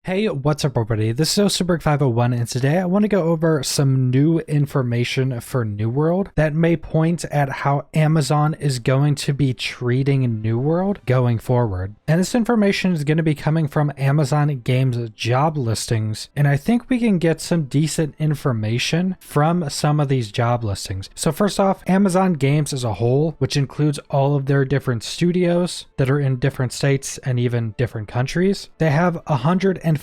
Hey, what's up everybody? This is Osterberg501 and today I want to go over some new information for New World that may point at how Amazon is going to be treating New World going forward. And this information is going to be coming from Amazon Games job listings, and I think we can get some decent information from some of these job listings. So first off, Amazon Games as a whole, which includes all of their different studios that are in different states and even different countries, they have 149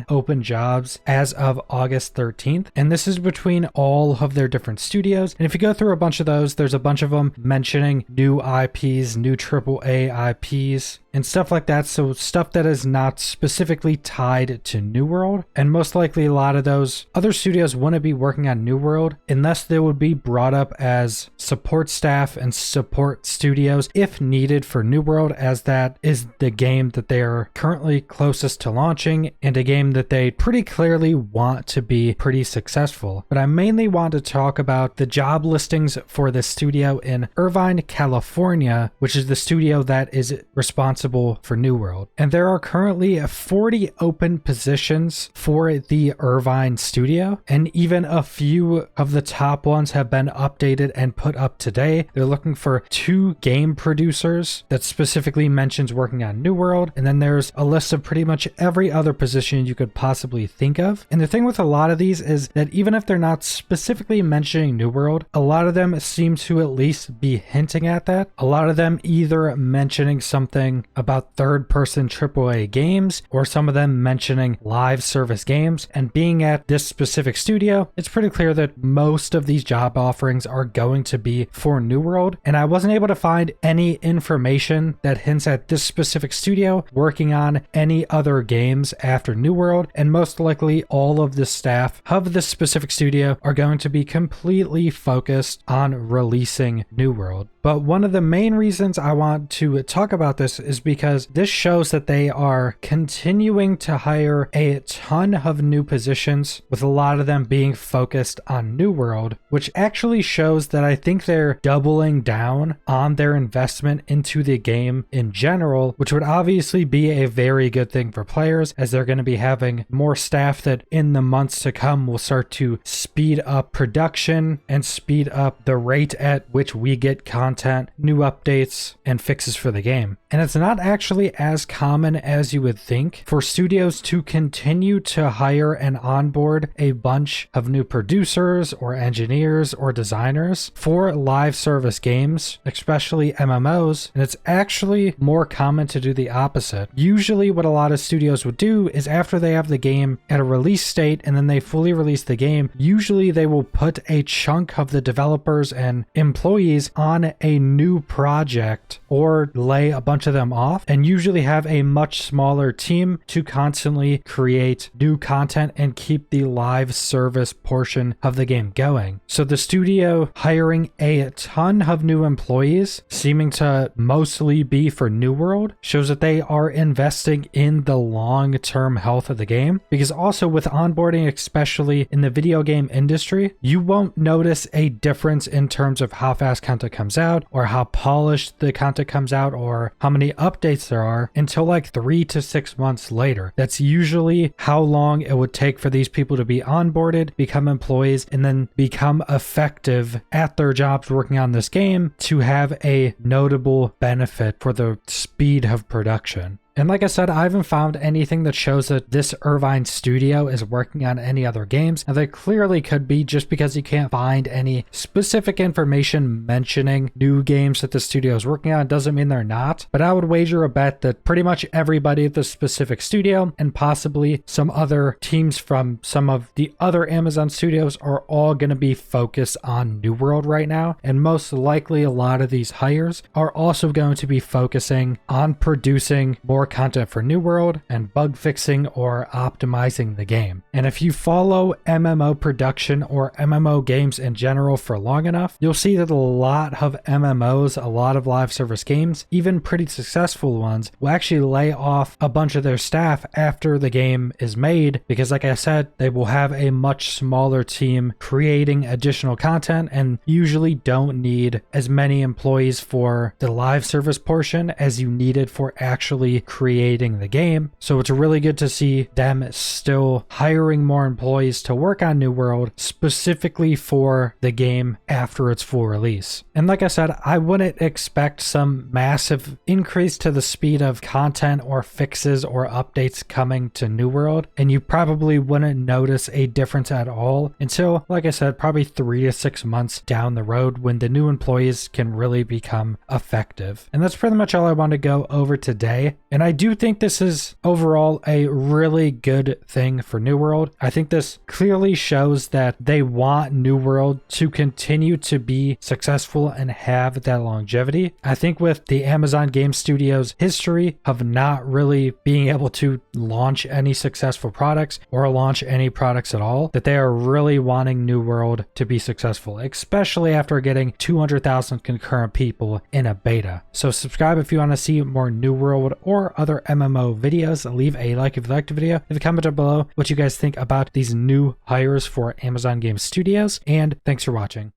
open jobs as of August 13th. And this is between all of their different studios. And if you go through a bunch of those, there's a bunch of them mentioning new IPs, new AAA IPs, and stuff like that. So stuff that is not specifically tied to New World. And most likely a lot of those other studios wouldn't be working on New World unless they would be brought up as support staff and support studios if needed for New World, as that is the game that they are currently closest to launching and a game that they pretty clearly want to be pretty successful. But I mainly want to talk about the job listings for the studio in Irvine, California, which is the studio that is responsible for New World. And there are currently 40 open positions for the Irvine studio, and even a few of the top ones have been updated and put up today. They're looking for 2 game producers that specifically mentions working on New World, and then there's a list of pretty much every other position you could possibly think of. And the thing with a lot of these is that even if they're not specifically mentioning New World, a lot of them seem to at least be hinting at that. A lot of them either mentioning something about third-person AAA games, or some of them mentioning live service games. And being at this specific studio, it's pretty clear that most of these job offerings are going to be for New World. And I wasn't able to find any information that hints at this specific studio working on any other games after New World, and most likely all of the staff of this specific studio are going to be completely focused on releasing New World. But one of the main reasons I want to talk about this is because this shows that they are continuing to hire a ton of new positions, with a lot of them being focused on New World, which actually shows that I think they're doubling down on their investment into the game in general, which would obviously be a very good thing for players, as they're going to be having more staff that in the months to come will start to speed up production and speed up the rate at which we get content, new updates, and fixes for the game. And it's not actually as common as you would think for studios to continue to hire and onboard a bunch of new producers or engineers or designers for live service games, especially MMOs. And it's actually more common to do the opposite. Usually what a lot of studios would do is, after they have the game at a release state and then they fully release the game, usually they will put a chunk of the developers and employees on a new project or lay a bunch of them off, and usually have a much smaller team to constantly create new content and keep the live service portion of the game going. So the studio hiring a ton of new employees, seeming to mostly be for New World, shows that they are investing in the long-term health of the game. Because also with onboarding, especially in the video game industry, you won't notice a difference in terms of how fast content comes out, or how polished the content comes out, or how many updates there are until like 3 to 6 months later. That's usually how long it would take for these people to be onboarded, become employees, and then become effective at their jobs working on this game to have a notable benefit for the speed of production. And like I said, I haven't found anything that shows that this Irvine studio is working on any other games. Now, they clearly could be, just because you can't find any specific information mentioning new games that the studio is working on doesn't mean they're not. But I would wager a bet that pretty much everybody at this specific studio, and possibly some other teams from some of the other Amazon studios, are all going to be focused on New World right now. And most likely a lot of these hires are also going to be focusing on producing more content for New World and bug fixing or optimizing the game. And if you follow MMO production or MMO games in general for long enough, you'll see that a lot of MMOs, a lot of live service games, even pretty successful ones, will actually lay off a bunch of their staff after the game is made, because like I said, they will have a much smaller team creating additional content and usually don't need as many employees for the live service portion as you needed for actually creating the game. So it's really good to see them still hiring more employees to work on New World specifically for the game after its full release. And like I said, I wouldn't expect some massive increase to the speed of content or fixes or updates coming to New World, and you probably wouldn't notice a difference at all until, like I said, probably 3 to 6 months down the road when the new employees can really become effective. And that's pretty much all I want to go over today. And I do think this is overall a really good thing for New World. I think this clearly shows that they want New World to continue to be successful and have that longevity. I think with the Amazon Game Studios history of not really being able to launch any successful products or launch any products at all, that they are really wanting New World to be successful, especially after getting 200,000 concurrent people in a beta. So subscribe if you want to see more New World or other MMO videos. Leave a like if you liked the video. Leave a comment down below what you guys think about these new hires for Amazon Game Studios, and thanks for watching.